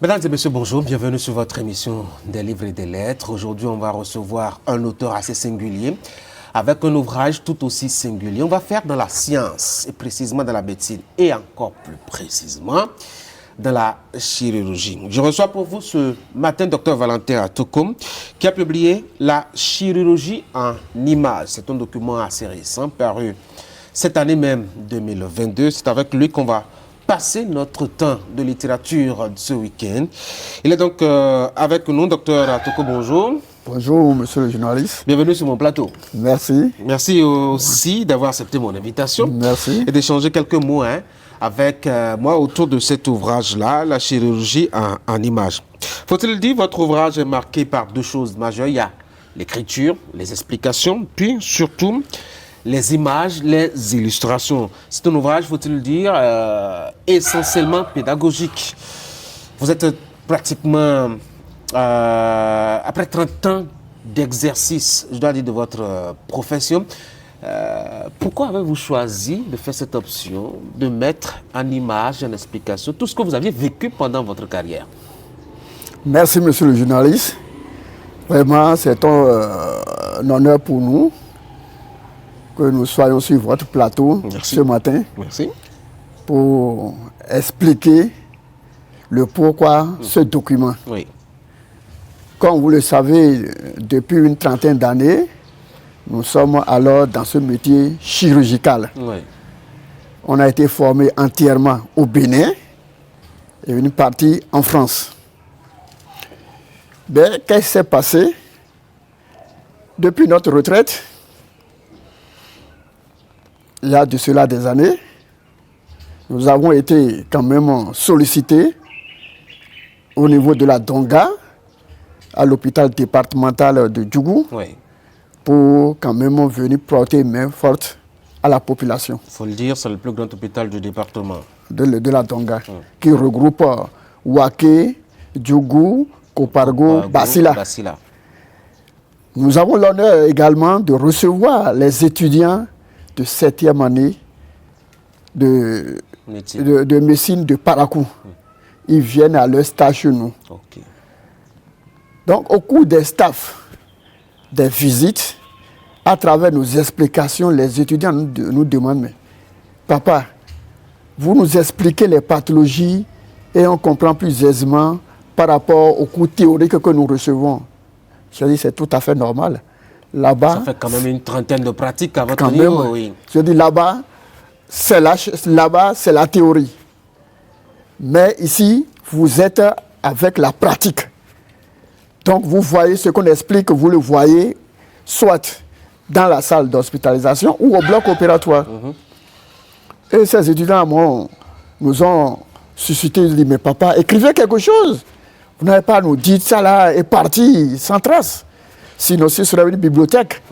Mesdames et messieurs, bonjour, bienvenue sur votre émission des livres et des lettres. Aujourd'hui, on va recevoir un auteur assez singulier, avec un ouvrage tout aussi singulier. On va faire dans la science, et précisément dans la médecine, et encore plus précisément dans la chirurgie. Je reçois pour vous ce matin Dr Valentin Atokom, qui a publié La chirurgie en images. C'est un document assez récent, paru cette année même, 2022. C'est avec lui qu'on va passer notre temps de littérature ce week-end. Il est donc avec nous, docteur Atokom, bonjour. Bonjour, monsieur le journaliste. Bienvenue sur mon plateau. Merci. Merci aussi d'avoir accepté mon invitation. Merci. Et d'échanger quelques mots avec moi autour de cet ouvrage-là, La chirurgie en images. Faut-il dire, votre ouvrage est marqué par deux choses majeures. Il y a l'écriture, les explications, puis surtout les images, les illustrations. C'est un ouvrage, faut-il dire, essentiellement pédagogique. Vous êtes pratiquement, après 30 ans d'exercice, je dois dire, de votre profession, pourquoi avez-vous choisi de faire cette option, de mettre en image, en explication, tout ce que vous aviez vécu pendant votre carrière? Merci, monsieur le journaliste. Vraiment, c'est un honneur pour nous que nous soyons sur votre plateau ce matin. Merci. Pour expliquer le pourquoi ce document. Oui. Comme vous le savez, depuis une trentaine d'années, nous sommes alors dans ce métier chirurgical. Oui. On a été formé entièrement au Bénin et une partie en France. Ben, qu'est-ce qui s'est passé? Depuis notre retraite, il y a de cela des années, nous avons été quand même sollicités au niveau de la Donga, à l'hôpital départemental de Djougou, Oui. pour quand même venir porter main forte à la population. Il faut le dire, c'est le plus grand hôpital du département. De la Donga, qui regroupe Ouaké, Djougou, Kopargo, Basila. Nous avons l'honneur également de recevoir les étudiants de 7e année de médecine de Parakou. Ils viennent à leur stage chez nous. Okay. Donc, au cours des staffs, des visites, à travers nos explications, les étudiants nous demandent, mais papa, vous nous expliquez les pathologies et on comprend plus aisément par rapport aux cours théoriques que nous recevons. Je dis, c'est tout à fait normal. Là-bas, ça fait quand même une trentaine de pratiques à votre niveau. Oui. Je dis, là-bas, c'est la théorie. Mais ici, vous êtes avec la pratique. Donc, vous voyez ce qu'on explique, vous le voyez, soit dans la salle d'hospitalisation ou au bloc opératoire. Et ces étudiants nous ont suscité, ils disent, mais papa, écrivez quelque chose. Vous n'avez pas à nous dire ça là est parti sans trace. Sinon, ce serait une bibliothèque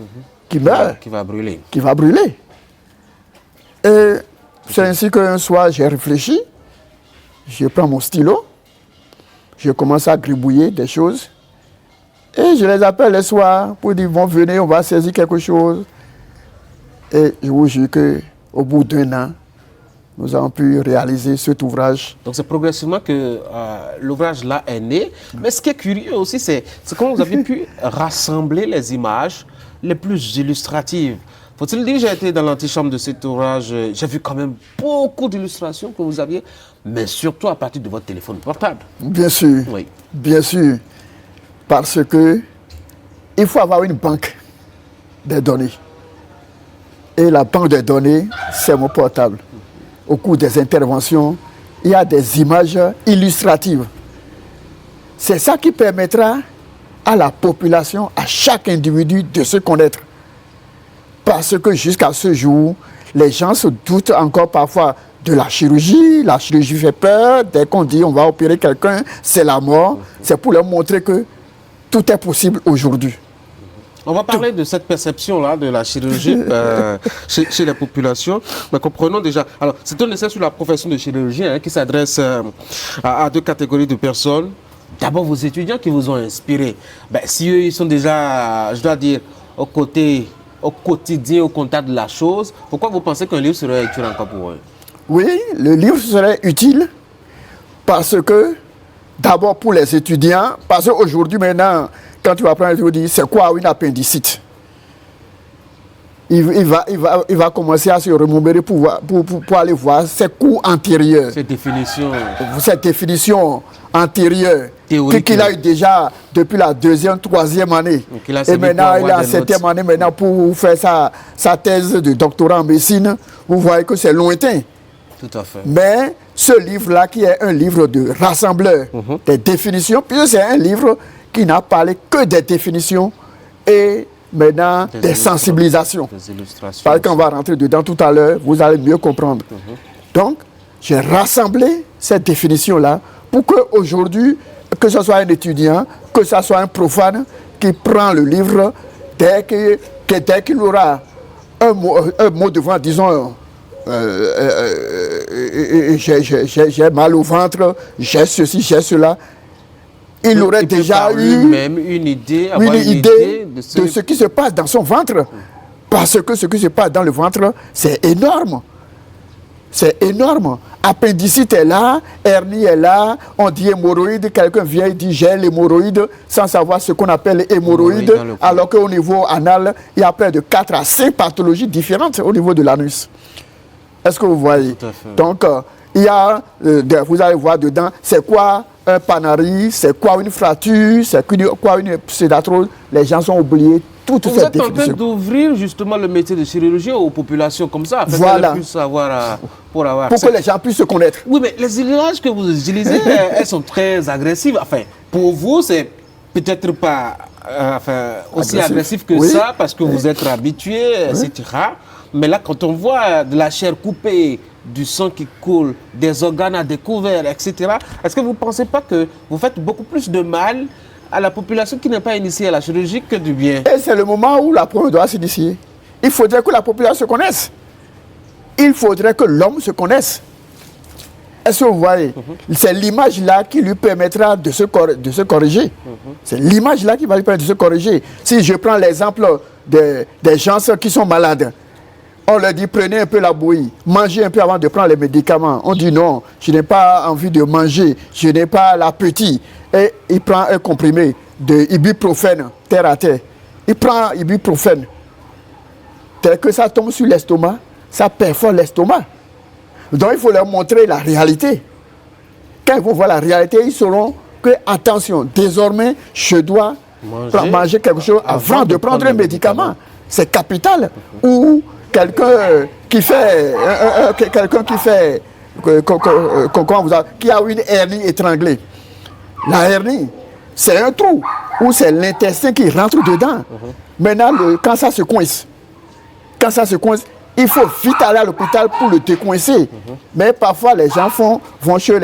qui meurt. Qui va brûler. Qui va brûler. Et c'est ainsi qu'un soir, j'ai réfléchi. Je prends mon stylo. Je commence à gribouiller des choses. Et je les appelle le soir pour dire, bon, venez, on va saisir quelque chose. Et je vous jure qu'au bout d'un an, nous avons pu réaliser cet ouvrage. Donc c'est progressivement que l'ouvrage là est né. Mais ce qui est curieux aussi, c'est comment vous avez pu rassembler les images les plus illustratives. Faut-il dire, j'ai été dans l'antichambre de cet ouvrage, j'ai vu quand même beaucoup d'illustrations que vous aviez, mais surtout à partir de votre téléphone portable. Bien sûr, oui. Bien sûr. Parce que il faut avoir une banque des données. Et la banque des données, c'est mon portable. Au cours des interventions, il y a des images illustratives. C'est ça qui permettra à la population, à chaque individu de se connaître. Parce que jusqu'à ce jour, les gens se doutent encore parfois de la chirurgie. La chirurgie fait peur. Dès qu'on dit on va opérer quelqu'un, c'est la mort. C'est pour leur montrer que tout est possible aujourd'hui. On va parler de cette perception-là de la chirurgie chez la population. Mais comprenons déjà. Alors, c'est un essai sur la profession de chirurgien qui s'adresse à deux catégories de personnes. D'abord, vos étudiants qui vous ont inspiré. Ben, si eux, ils sont déjà, je dois dire, au quotidien, au contact de la chose, pourquoi vous pensez qu'un livre serait utile encore pour eux? Oui, le livre serait utile parce que d'abord pour les étudiants, parce qu'aujourd'hui maintenant, quand tu vas prendre, tu vas dire, c'est quoi une appendicite? Il va commencer à se remémorer pour aller voir ses cours antérieurs. Cette définition antérieure qu'il a eu déjà depuis la 2e, 3e année. Et maintenant, il est en 7e année maintenant pour faire sa thèse de doctorat en médecine. Vous voyez que c'est lointain. Tout à fait. Mais ce livre-là, qui est un livre de rassembleur des définitions, puisque c'est un livre qui n'a parlé que des définitions et maintenant des sensibilisations. Des illustrations. Parce qu'on va rentrer dedans tout à l'heure, vous allez mieux comprendre. Donc, j'ai rassemblé cette définition-là pour qu'aujourd'hui, que ce soit un étudiant, que ce soit un profane qui prend le livre, dès qu'il aura un mot devant, disons, j'ai mal au ventre, j'ai ceci, j'ai cela, il aurait déjà eu une idée de ce qui se passe dans son ventre. Parce que ce qui se passe dans le ventre, c'est énorme. C'est énorme. Appendicite est là, hernie est là, on dit hémorroïde, quelqu'un vient et dit j'ai l'hémorroïde sans savoir ce qu'on appelle hémorroïde, alors qu'au niveau anal, il y a près de 4 à 5 pathologies différentes au niveau de l'anus. Est-ce que vous voyez? Donc, il y a, vous allez voir dedans, c'est quoi un panari, c'est quoi une fracture, c'est quoi une pseudarthrose. Les gens sont oubliés toute cette définition. Vous êtes en train d'ouvrir justement le métier de chirurgien aux populations comme ça, afin voilà. qu'elles puissent savoir, pour que les gens puissent se connaître. Oui, mais les images que vous utilisez, elles sont très agressives. Enfin, pour vous, c'est peut-être pas aussi agressif que ça, parce que vous êtes habitué, etc. Mais là, quand on voit de la chair coupée, du sang qui coule, des organes à découvert, etc., est-ce que vous ne pensez pas que vous faites beaucoup plus de mal à la population qui n'est pas initiée à la chirurgie que du bien? Et c'est le moment où la première doit s'initier. Il faudrait que la population se connaisse. Il faudrait que l'homme se connaisse. Est-ce que vous voyez? C'est l'image-là qui lui permettra de se corriger. C'est l'image-là qui va lui permettre de se corriger. Si je prends l'exemple des gens qui sont malades, on leur dit prenez un peu la bouillie, mangez un peu avant de prendre les médicaments. On dit non, je n'ai pas envie de manger, je n'ai pas l'appétit. Et il prend un comprimé de ibuprofène, terre à terre. Il prend ibuprofène. Tel que ça tombe sur l'estomac, ça perfore l'estomac. Donc il faut leur montrer la réalité. Quand ils vont voir la réalité, ils sauront que, attention, désormais, je dois manger quelque chose avant de prendre un médicament. C'est capital. Ou quelqu'un qui fait, qui a une hernie étranglée. La hernie, c'est un trou où c'est l'intestin qui rentre dedans. Maintenant, quand ça se coince, il faut vite aller à l'hôpital pour le décoincer. Mais parfois, les gens vont chez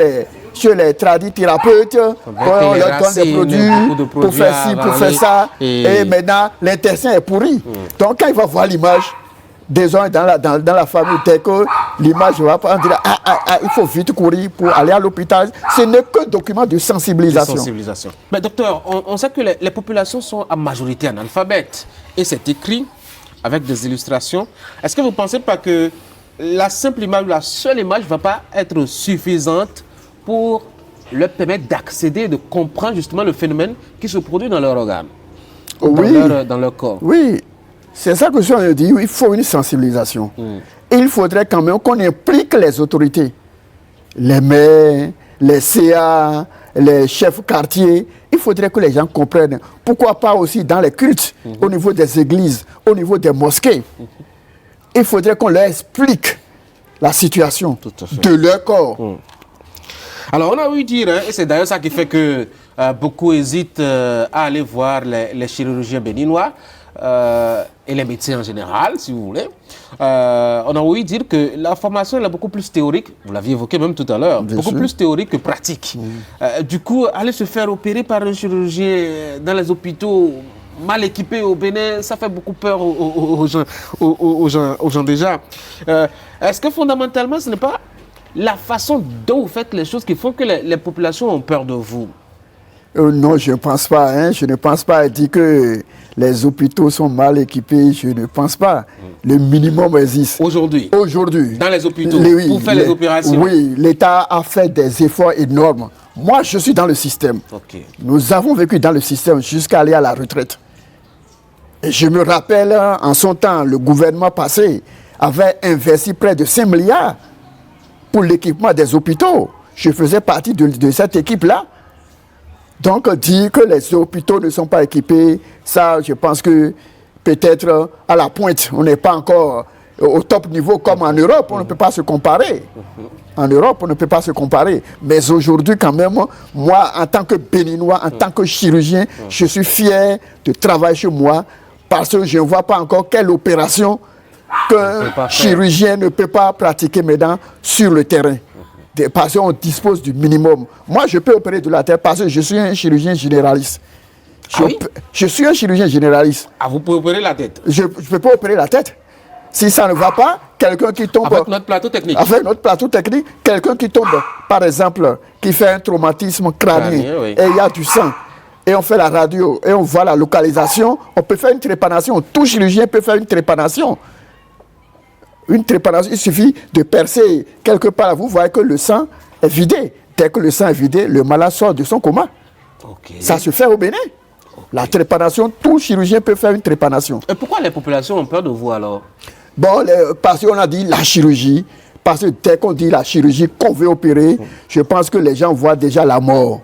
les tradithérapeutes, on leur donne des produits pour faire ci, pour faire ça. Et maintenant, l'intestin est pourri. Donc, quand il va voir l'image, désormais dans la famille, dès que l'image va pas, on dira il faut vite courir pour aller à l'hôpital. Ce n'est que document de sensibilisation. Mais docteur, on sait que les populations sont à majorité analphabètes. Et c'est écrit avec des illustrations. Est-ce que vous ne pensez pas que la simple image, la seule image ne va pas être suffisante pour leur permettre d'accéder, de comprendre justement le phénomène qui se produit dans leur organe, dans leur corps? Oui. C'est ça que je viens de dire, il faut une sensibilisation. Et il faudrait quand même qu'on implique les autorités, les maires, les CA, les chefs quartiers. Il faudrait que les gens comprennent. Pourquoi pas aussi dans les cultes, au niveau des églises, au niveau des mosquées. Il faudrait qu'on leur explique la situation de leur corps. Alors on a ouï dire, et c'est d'ailleurs ça qui fait que beaucoup hésitent à aller voir les chirurgiens béninois, et les médecins en général, si vous voulez. On a ouï dire que la formation est beaucoup plus théorique, vous l'aviez évoqué même tout à l'heure, beaucoup plus théorique que pratique. Du coup, aller se faire opérer par un chirurgien dans les hôpitaux mal équipés au Bénin, ça fait beaucoup peur aux gens déjà. Est-ce que fondamentalement, ce n'est pas la façon dont vous faites les choses qui font que les populations ont peur de vous? Non, je ne pense pas. Hein. Je ne pense pas dire que les hôpitaux sont mal équipés. Je ne pense pas. Le minimum existe. Aujourd'hui, dans les hôpitaux, pour faire les opérations? Oui, l'État a fait des efforts énormes Moi, je suis dans le système. Ok. Nous avons vécu dans le système jusqu'à aller à la retraite. Et je me rappelle, en son temps, le gouvernement passé avait investi près de 5 milliards pour l'équipement des hôpitaux. Je faisais partie de cette équipe-là. Donc, dire que les hôpitaux ne sont pas équipés, ça, je pense que peut-être à la pointe, on n'est pas encore au top niveau comme en Europe, on ne peut pas se comparer. En Europe, on ne peut pas se comparer. Mais aujourd'hui, quand même, moi, en tant que Béninois, en tant que chirurgien, je suis fier de travailler chez moi parce que je ne vois pas encore quelle opération qu'un chirurgien ne peut pas pratiquer maintenant sur le terrain. Parce qu'on dispose du minimum. Moi, je peux opérer de la tête parce que je suis un chirurgien généraliste. Je suis un chirurgien généraliste. Ah, vous pouvez opérer la tête? Je ne peux pas opérer la tête. Si ça ne va pas, quelqu'un qui tombe... Avec notre plateau technique. Avec notre plateau technique, quelqu'un qui tombe, par exemple, qui fait un traumatisme crânien, Oui. et il y a du sang, et on fait la radio, et on voit la localisation, on peut faire une trépanation. Tout chirurgien peut faire une trépanation. Une trépanation, il suffit de percer quelque part. Vous voyez que le sang est vidé. Dès que le sang est vidé, le malade sort de son coma. Okay. Ça se fait au Bénin. Okay. La trépanation, tout chirurgien peut faire une trépanation. Et pourquoi les populations ont peur de vous alors? Bon, parce qu'on a dit la chirurgie. Parce que dès qu'on dit la chirurgie, qu'on veut opérer, je pense que les gens voient déjà la mort.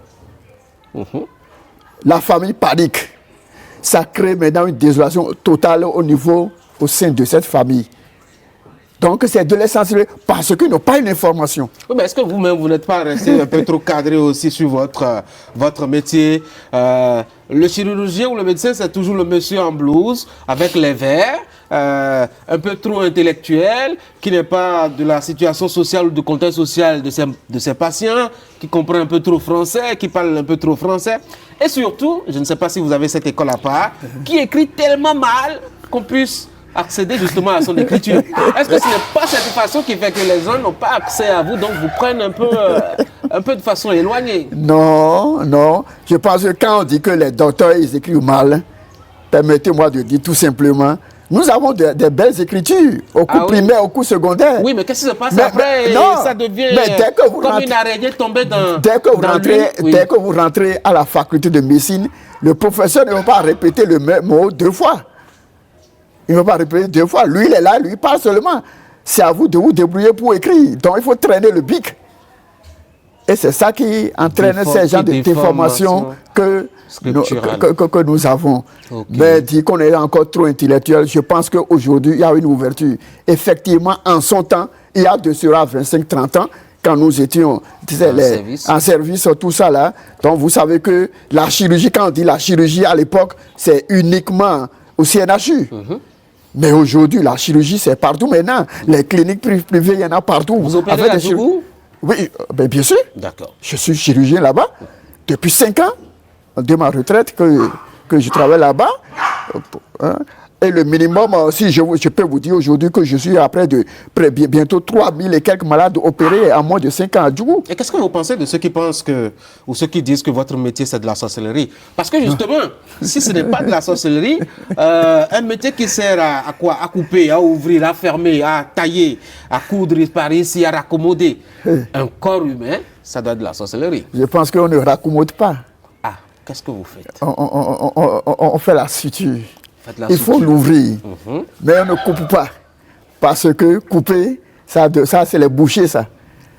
La famille panique. Ça crée maintenant une désolation totale au sein de cette famille. Donc, c'est de l'essentiel parce qu'ils n'ont pas une information. Oui, mais est-ce que vous-même, vous n'êtes pas resté un peu trop cadré aussi sur votre métier? Le chirurgien ou le médecin, c'est toujours le monsieur en blouse, avec les verres, un peu trop intellectuel, qui n'est pas de la situation sociale ou du contexte social de ses patients, qui comprend un peu trop français, qui parle un peu trop français. Et surtout, je ne sais pas si vous avez cette école à part, qui écrit tellement mal qu'on puisse accéder justement à son écriture. Est-ce que ce n'est pas cette façon qui fait que les gens n'ont pas accès à vous, donc vous prennent un peu de façon éloignée? Non, non. Je pense que quand on dit que les docteurs ils écrivent mal, permettez-moi de dire tout simplement, nous avons des belles écritures au cours primaire, au cours secondaire. Oui, mais qu'est-ce qui se passe après? Ça devient comme une araignée tombée dans dès que vous rentrez à la faculté de médecine, le professeur ne va pas répéter le même mot 2 fois. Il ne va pas répéter 2 fois. Lui, il est là, lui, il parle seulement. C'est à vous de vous débrouiller pour écrire. Donc, il faut traîner le bic. Et c'est ça qui entraîne ces genres de déformations que nous avons. Okay. Mais dit qu'on est encore trop intellectuel, je pense qu'aujourd'hui, il y a une ouverture. Effectivement, en son temps, il y a de cela 25-30 ans, quand nous étions en service, tout ça là. Donc, vous savez que la chirurgie, quand on dit la chirurgie à l'époque, c'est uniquement au CNHU. Mais aujourd'hui, la chirurgie, c'est partout maintenant. Les cliniques privées, il y en a partout. Vous opérez à Djougou? Oui, bien sûr. D'accord. Je suis chirurgien là-bas depuis 5 ans, de ma retraite, que je travaille là-bas. Et le minimum, si je peux vous dire aujourd'hui que je suis après de bientôt 3000 et quelques malades opérés en moins de 5 ans à Djougou. Et qu'est-ce que vous pensez de ceux qui pensent ou ceux qui disent que votre métier c'est de la sorcellerie? Parce que justement, si ce n'est pas de la sorcellerie, un métier qui sert à quoi? À couper, à ouvrir, à fermer, à tailler, à coudre par ici, à raccommoder. Un corps humain, ça doit être de la sorcellerie. Je pense qu'on ne raccommode pas. Ah, qu'est-ce que vous faites? On fait la suture. Il faut l'ouvrir, mais on ne coupe pas. Parce que couper, ça c'est les bouchers, ça.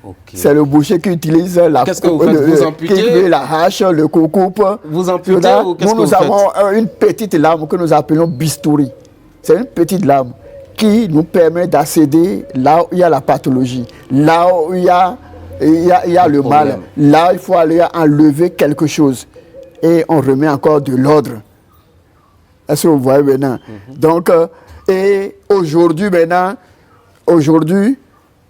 Okay. C'est le boucher qui utilise la Qu'est-ce que vous faites? Vous amputez? La hache, le coupe. Vous amputez ou qu'est-ce que vous faites? Nous avons une petite lame que nous appelons bistouri. C'est une petite lame qui nous permet d'accéder là où il y a la pathologie, là où il y a le mal. Là, il faut aller enlever quelque chose. Et on remet encore de l'ordre. Est-ce que vous voyez maintenant? Donc, et aujourd'hui,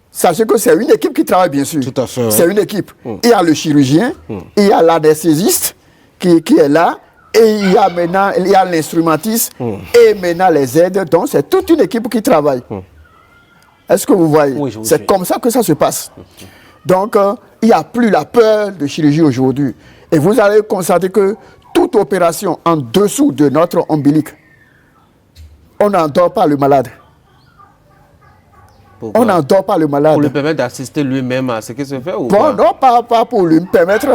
sachez que c'est une équipe qui travaille, bien sûr. Tout à fait. C'est une équipe. Il y a le chirurgien, il y a l'anesthésiste qui est là, et il y a l'instrumentiste, et maintenant les aides. Donc, c'est toute une équipe qui travaille. Est-ce que vous voyez? Oui, c'est comme ça que ça se passe. Donc, il n'y a plus la peur de chirurgie aujourd'hui. Et vous allez constater que toute opération en dessous de notre ombilic, on n'endort pas le malade. Pourquoi? On n'endort pas le malade. Pour lui permettre d'assister lui-même à ce qui se fait ou Bon, quoi? non, pas pour lui permettre.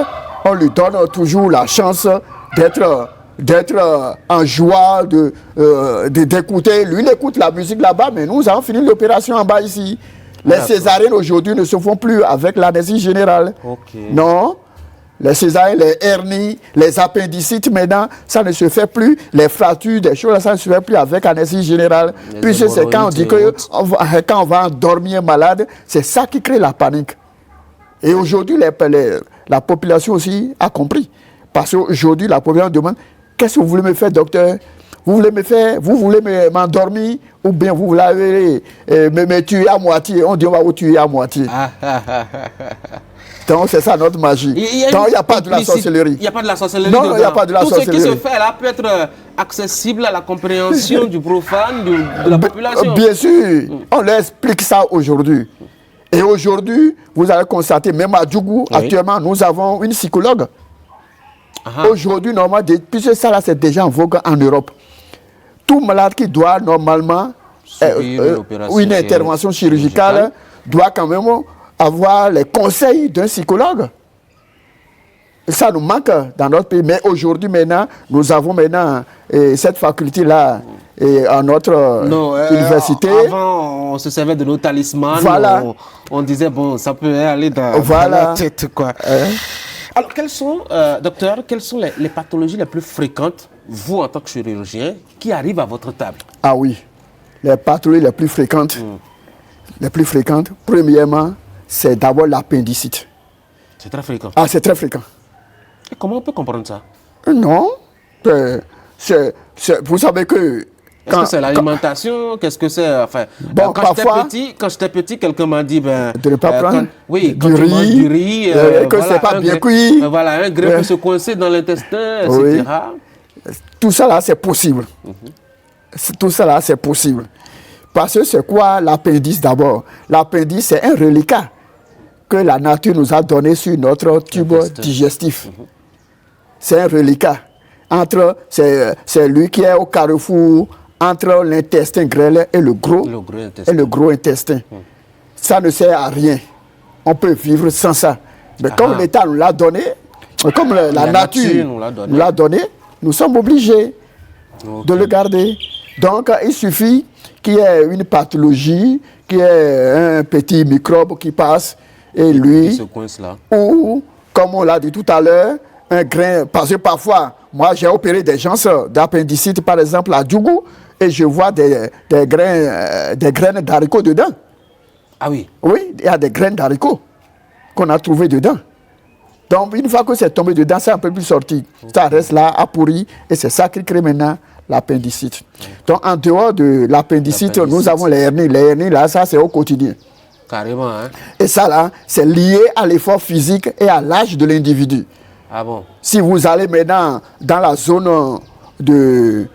On lui donne toujours la chance d'être en joie, d'écouter. Lui, il écoute la musique là-bas, mais nous avons fini l'opération en bas ici. Les césariennes aujourd'hui ne se font plus avec l'anesthésie générale. Ok. Non. Les césariennes, les hernies, les appendicites, maintenant, ça ne se fait plus. Les fractures, des choses, ça ne se fait plus avec anesthésie générale. Puisque c'est quand on dit que quand on va endormir un malade, c'est ça qui crée la panique. Et aujourd'hui, la population aussi a compris. Parce qu'aujourd'hui, la population demande, qu'est-ce que vous voulez me faire, docteur? Vous voulez m'endormir ou bien vous voulez me tuer à moitié? On dit on va vous tuer à moitié. Donc c'est ça notre magie. Donc il n'y a pas de la sorcellerie. Il n'y a pas de la sorcellerie. Non, il n'y a pas de la sorcellerie. Tout ce qui se fait là peut être accessible à la compréhension du profane, de la population. Bien sûr, on leur explique ça aujourd'hui. Et aujourd'hui, vous allez constater, même à Djougou, actuellement, nous avons une psychologue. Aujourd'hui, normalement, puisque ça là, c'est déjà en vogue en Europe. Tout malade qui doit normalement une intervention chirurgicale doit quand même avoir les conseils d'un psychologue. Et ça nous manque dans notre pays. Mais aujourd'hui, maintenant, nous avons maintenant cette faculté-là à notre université. Avant, on se servait de nos talismans. Voilà. On disait, bon, ça peut aller dans la tête, quoi. Alors, docteur, quelles sont les pathologies les plus fréquentes, vous en tant que chirurgien, qui arrivent à votre table? Ah oui, les pathologies les plus fréquentes, premièrement, c'est d'abord l'appendicite. C'est très fréquent. Ah, c'est très fréquent. Et comment on peut comprendre ça? Non, vous savez que... Est-ce que c'est l'alimentation? Qu'est-ce que c'est? Enfin, bon, quand j'étais petit, quelqu'un m'a dit... de ne pas prendre du riz, que voilà, c'est pas bien cuit. Voilà, un grain peut se coincer dans l'intestin, etc. Oui. Tout ça là, c'est possible. Tout ça là, c'est possible. Parce que c'est quoi l'appendice d'abord? L'appendice, c'est un reliquat que la nature nous a donné sur notre tube digestif. C'est un reliquat. C'est lui qui est au carrefour entre l'intestin grêle et le gros intestin. Ça ne sert à rien. On peut vivre sans ça. Mais comme l'État nous l'a donné, comme la nature nous l'a donné, nous sommes obligés de le garder. Donc, il suffit qu'il y ait une pathologie, qu'il y ait un petit microbe qui passe et lui, se coince là. Ou, comme on l'a dit tout à l'heure, un grain, parce que parfois, moi j'ai opéré des gens d'appendicite, par exemple à Djougou, et je vois des graines d'haricots dedans. Ah oui? Oui, il y a des graines d'haricots qu'on a trouvées dedans. Donc, une fois que c'est tombé dedans, ça ne peut plus sortir. Ça reste là, à pourri, et c'est ça qui crée maintenant l'appendicite. Donc, en dehors de l'appendicite, nous avons les hernies. Les hernies, là, ça, c'est au quotidien. Carrément, hein? Et ça, là, c'est lié à l'effort physique et à l'âge de l'individu. Ah bon? Si vous allez maintenant dans la zone de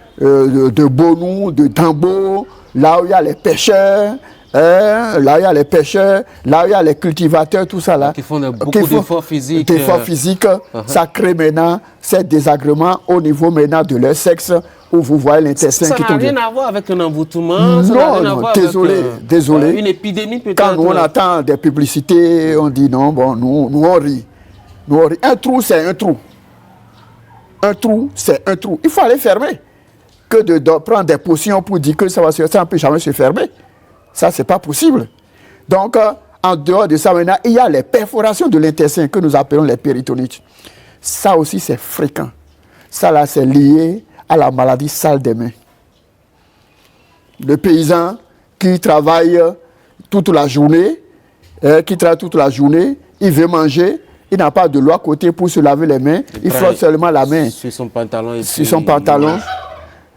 Bonou, de Dambo, là où il y a les pêcheurs, là où il y a les pêcheurs, là où il y a les cultivateurs, tout ça là. Qui font beaucoup d'efforts physiques. Ça crée maintenant ces désagréments au niveau maintenant de leur sexe, où vous voyez l'intestin qui tombe. Ça n'a rien à voir avec un envoûtement? Non, désolé. Une épidémie peut-être? Quand nous on attend des publicités, on dit non, bon, nous on rit. Un trou, c'est un trou. Un trou, c'est un trou. Il faut aller fermer. Que de prendre des potions pour dire que ça ne peut jamais se fermer. Ça, ce n'est pas possible. Donc, en dehors de ça, maintenant, il y a les perforations de l'intestin que nous appelons les péritonites. Ça aussi, c'est fréquent. Ça, là, c'est lié à la maladie sale des mains. Le paysan qui travaille toute la journée, il veut manger, il n'a pas de l'eau à côté pour se laver les mains, il frotte seulement la main sur son pantalon. Sur son pantalon.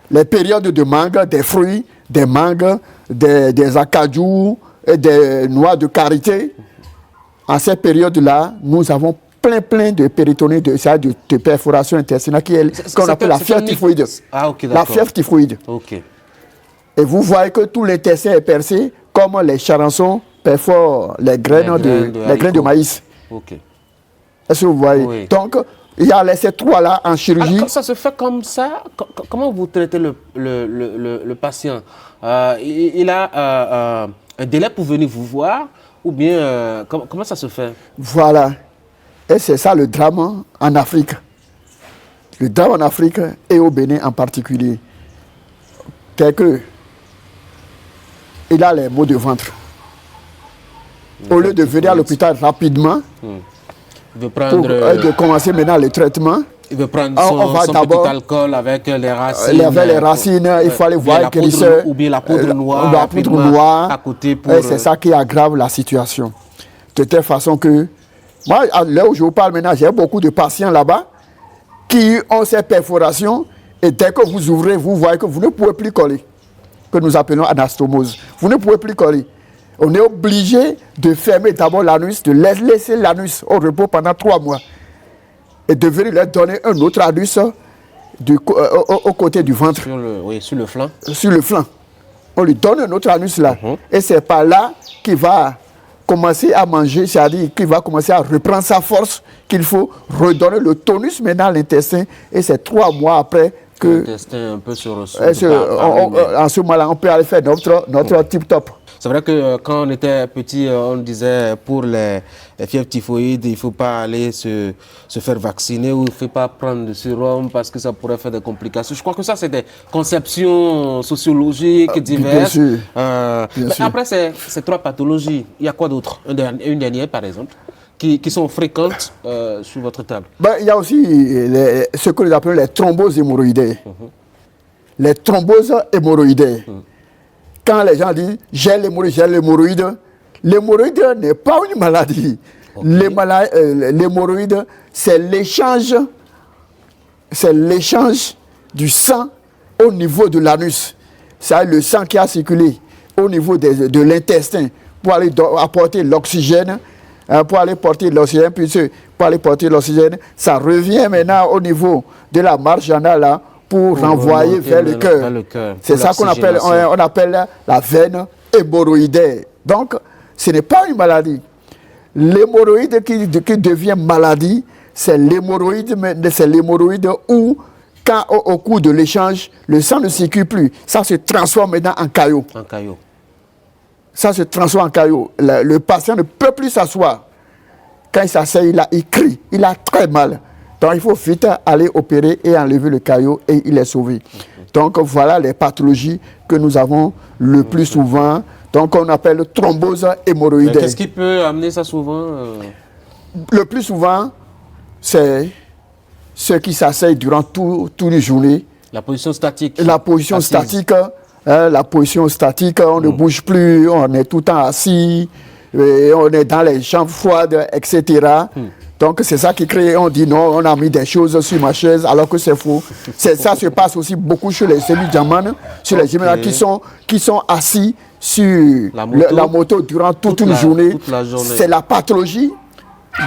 Les périodes de mangue, des fruits, des mangues, des acajou et des noix de karité. En cette période-là, nous avons plein de péritonites, de perforation intestinale qu'on appelle la fièvre typhoïde. Ah, ok, la fièvre typhoïde. Ok. Et vous voyez que tout l'intestin est percé, comme les charançons perforent les graines de maïs. Ok. Est-ce que vous voyez? Oui. Donc, il y a ces trois-là en chirurgie. Alors, quand ça se fait comme ça, comment vous traitez le patient? Il a un délai pour venir vous voir ou bien comment ça se fait? Voilà. Et c'est ça le drame en Afrique. Le drame en Afrique et au Bénin en particulier. Quelqu'un, il a les maux de ventre. Au lieu de venir à l'hôpital rapidement, Il veut prendre, de commencer maintenant le traitement, il veut prendre on va son d'abord petit alcool avec les racines. Avec les racines, il faut aller voir un guérisseur. Ou bien la poudre noire. La poudre noire. À côté pour... C'est ça qui aggrave la situation. De telle façon que, moi, à l'heure où je vous parle maintenant, j'ai beaucoup de patients là-bas qui ont ces perforations et dès que vous ouvrez, vous voyez que vous ne pouvez plus coller. Que nous appelons anastomose. Vous ne pouvez plus coller. On est obligé de fermer d'abord l'anus, de laisser l'anus au repos pendant 3 mois et de venir leur donner un autre anus au côté du ventre. Sur le flanc. Sur le flanc. On lui donne un autre anus là. Et c'est par là qu'il va commencer à manger, c'est-à-dire qu'il va commencer à reprendre sa force, qu'il faut redonner le tonus maintenant à l'intestin. Et c'est 3 mois après que... L'intestin un peu se ressource. En ce moment-là, on peut aller faire notre tip-top. C'est vrai que quand on était petit, on disait pour les fièvres typhoïdes, il ne faut pas aller se faire vacciner ou il ne faut pas prendre de sérum parce que ça pourrait faire des complications. Je crois que ça, c'est des conceptions sociologiques diverses. Bien sûr. Après, ces 3 pathologies, il y a quoi d'autre? Une dernière, par exemple, qui sont fréquentes sur votre table. Il y a aussi ce que nous appelons les thromboses hémorroïdaires. Les thromboses hémorroïdaires. Quand les gens disent j'ai l'hémorroïde, l'hémorroïde n'est pas une maladie. L'hémorroïde, c'est l'échange du sang au niveau de l'anus. C'est le sang qui a circulé au niveau de l'intestin pour aller apporter l'oxygène, pour aller porter l'oxygène, puis pour aller porter l'oxygène, ça revient maintenant au niveau de la marge anale là, pour renvoyer vers le cœur. C'est ça qu'on appelle, on appelle la veine hémorroïdaire. Donc, ce n'est pas une maladie. L'hémorroïde qui devient maladie, c'est l'hémorroïde où, quand au cours de l'échange, le sang ne circule plus. Ça se transforme maintenant en caillot. Ça se transforme en caillot. Le patient ne peut plus s'asseoir. Quand il s'assied, il crie, il a très mal. Donc il faut vite aller opérer et enlever le caillot et il est sauvé. Donc voilà les pathologies que nous avons le plus souvent. Donc on appelle thrombose hémorroïdaire. Qu'est-ce qui peut amener ça souvent Le plus souvent, c'est ceux qui s'asseyent durant toute une journée. La position statique. La position statique, on ne bouge plus, on est tout le temps assis, et on est dans les chambres froides, etc. Donc c'est ça qui crée, on dit non, on a mis des choses sur ma chaise alors que c'est faux. Ça se passe aussi beaucoup chez les semi-diamants, sur les gémérats qui sont assis sur la moto durant toute une journée. C'est la pathologie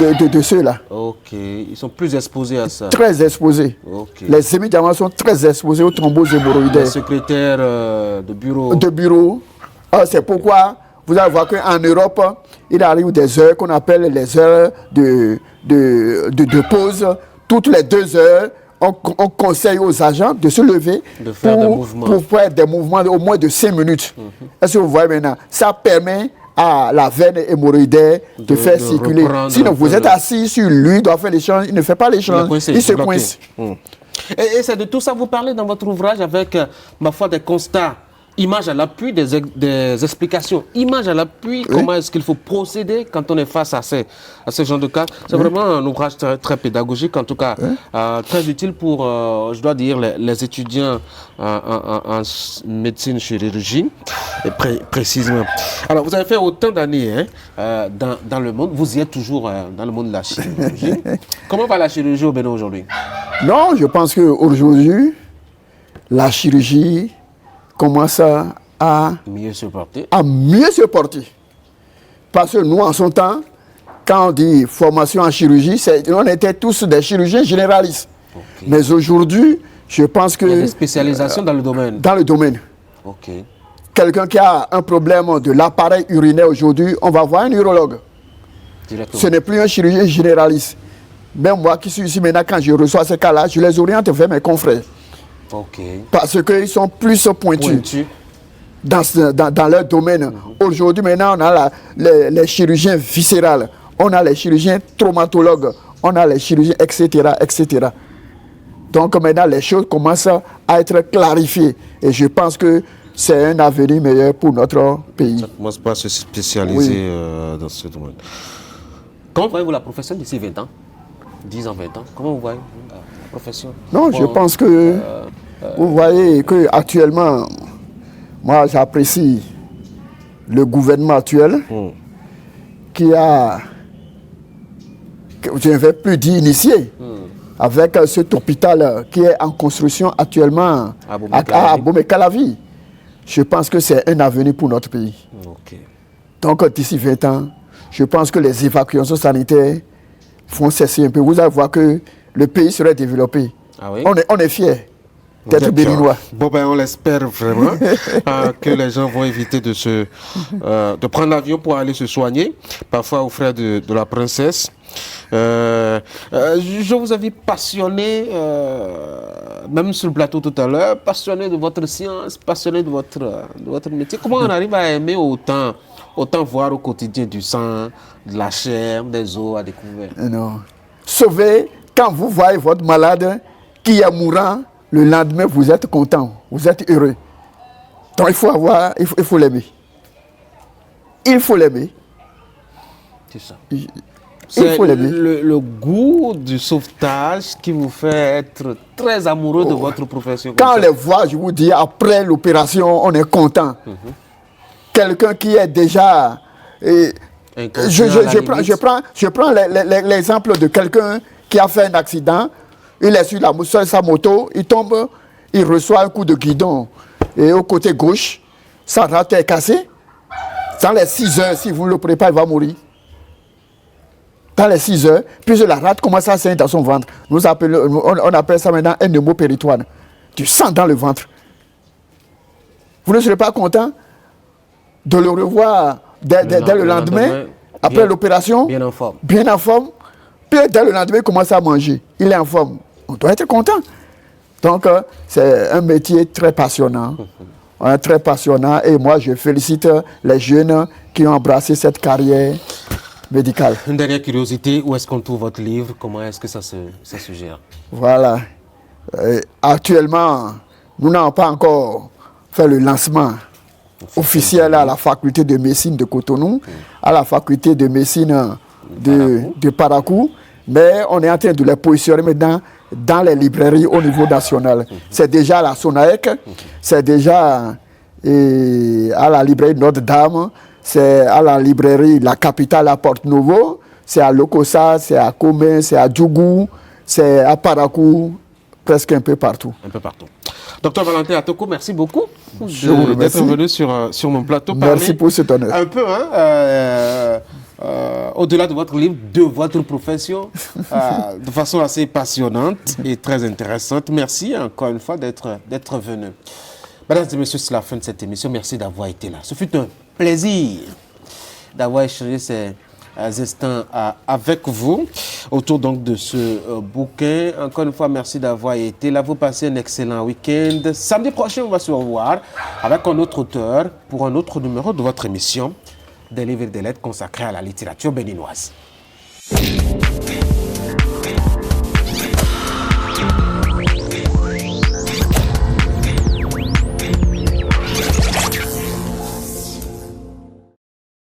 de ceux-là. Ok, ils sont plus exposés à ça. Très exposés. Okay. Les semi-diamants sont très exposés aux thromboses hémorroïdaires. Les secrétaires de bureau. De bureau. C'est pourquoi vous allez voir qu'en Europe, il arrive des heures qu'on appelle les heures de pause. Toutes les 2 heures, on conseille aux agents de se lever pour faire des mouvements au moins de 5 minutes. Est-ce que vous voyez maintenant? Ça permet à la veine hémorroïdaire de faire circuler. Sinon, vous êtes assis sur lui, il doit faire l'échange, il ne fait pas l'échange, il se coince. Et c'est de tout ça que vous parlez dans votre ouvrage avec, ma foi, des constats. Images à l'appui, des explications. Images à l'appui, comment est-ce qu'il faut procéder quand on est face à ce genre de cas. C'est vraiment un ouvrage très, très pédagogique, en tout cas très utile pour, je dois dire, les étudiants en médecine chirurgie, et précisément. Alors, vous avez fait autant d'années dans le monde, vous y êtes toujours dans le monde de la chirurgie. Comment va la chirurgie au Bénin aujourd'hui? Non, je pense qu'aujourd'hui, la chirurgie commence à mieux se porter. Parce que nous, en son temps, quand on dit formation en chirurgie, on était tous des chirurgiens généralistes. Okay. Mais aujourd'hui, je pense que... Il y a des spécialisations dans le domaine. Dans le domaine. Okay. Quelqu'un qui a un problème de l'appareil urinaire aujourd'hui, on va voir un urologue. Ce n'est plus un chirurgien généraliste. Même moi qui suis ici maintenant, quand je reçois ces cas-là, je les oriente vers mes confrères. Okay. Parce qu'ils sont plus pointus. dans leur domaine. Aujourd'hui, maintenant, on a les chirurgiens viscérales, on a les chirurgiens traumatologues, on a les chirurgiens, etc., etc. Donc maintenant, les choses commencent à être clarifiées. Et je pense que c'est un avenir meilleur pour notre pays. Ça commence pas à se spécialiser dans ce domaine. Comment voyez-vous la profession d'ici 20 ans 10 ans, 20 ans? Comment vous voyez la profession? Non, je pense que vous voyez qu'actuellement, moi j'apprécie le gouvernement actuel qui a, je ne vais plus dire initié, avec cet hôpital qui est en construction actuellement à Abomey-Calavi. Je pense que c'est un avenir pour notre pays. Okay. Donc d'ici 20 ans, je pense que les évacuations sanitaires vont cesser un peu. Vous allez voir que le pays serait développé. Ah oui? On est fiers d'être béninois. Bon, ben, on l'espère vraiment que les gens vont éviter de prendre l'avion pour aller se soigner, parfois aux frais de la princesse. Je vous avais passionné, même sur le plateau tout à l'heure, passionné de votre science, passionné de votre métier. Comment on arrive à aimer autant voir au quotidien du sang, de la chair, des os à découvert? Non. Sauver, quand vous voyez votre malade qui est mourant, le lendemain, vous êtes content, vous êtes heureux. Donc il faut l'aimer. Il faut l'aimer. C'est ça. Il faut l'aimer. Le goût du sauvetage qui vous fait être très amoureux de votre profession. Quand on les voit, je vous dis, après l'opération, on est content. Quelqu'un qui est déjà... Je prends l'exemple de quelqu'un qui a fait un accident. Il est sur sa moto, il tombe, il reçoit un coup de guidon. Et au côté gauche, sa rate est cassée. Dans les 6 heures, si vous ne le prenez pas, il va mourir. Dans les 6 heures, puis la rate commence à saigner dans son ventre. On appelle ça maintenant un pneumopéritoine. Du sang dans le ventre. Vous ne serez pas content de le revoir dès le lendemain, après l'opération, bien en forme. Puis dès le lendemain, il commence à manger. Il est en forme. On doit être content. Donc, c'est un métier très passionnant. Très passionnant. Et moi, je félicite les jeunes qui ont embrassé cette carrière médicale. Une dernière curiosité, où est-ce qu'on trouve votre livre? Comment est-ce que ça se gère? Voilà. Actuellement, nous n'avons pas encore fait le lancement officiel à la faculté de médecine de Cotonou, à la faculté de médecine de Parakou, mais on est en train de les positionner maintenant dans les librairies au niveau national. C'est déjà à la Sonaec, c'est déjà à la librairie Notre-Dame, c'est à la librairie La Capitale à Porte-Novo, c'est à Lokossa, c'est à Komé, c'est à Djougou, c'est à Parakou, presque un peu partout. Un peu partout. Docteur Valentin Atoko, merci beaucoup d'être venu sur mon plateau. Merci pour cet honneur. Un peu, au-delà de votre livre, de votre profession, de façon assez passionnante et très intéressante. Merci encore une fois d'être venu. Mesdames et messieurs, c'est la fin de cette émission. Merci d'avoir été là. Ce fut un plaisir d'avoir échangé ces instants avec vous autour donc de ce bouquin. Encore une fois, merci d'avoir été là. Vous passez un excellent week-end. Samedi prochain, on va se revoir avec un autre auteur pour un autre numéro de votre émission des livres et des lettres consacrés à la littérature béninoise.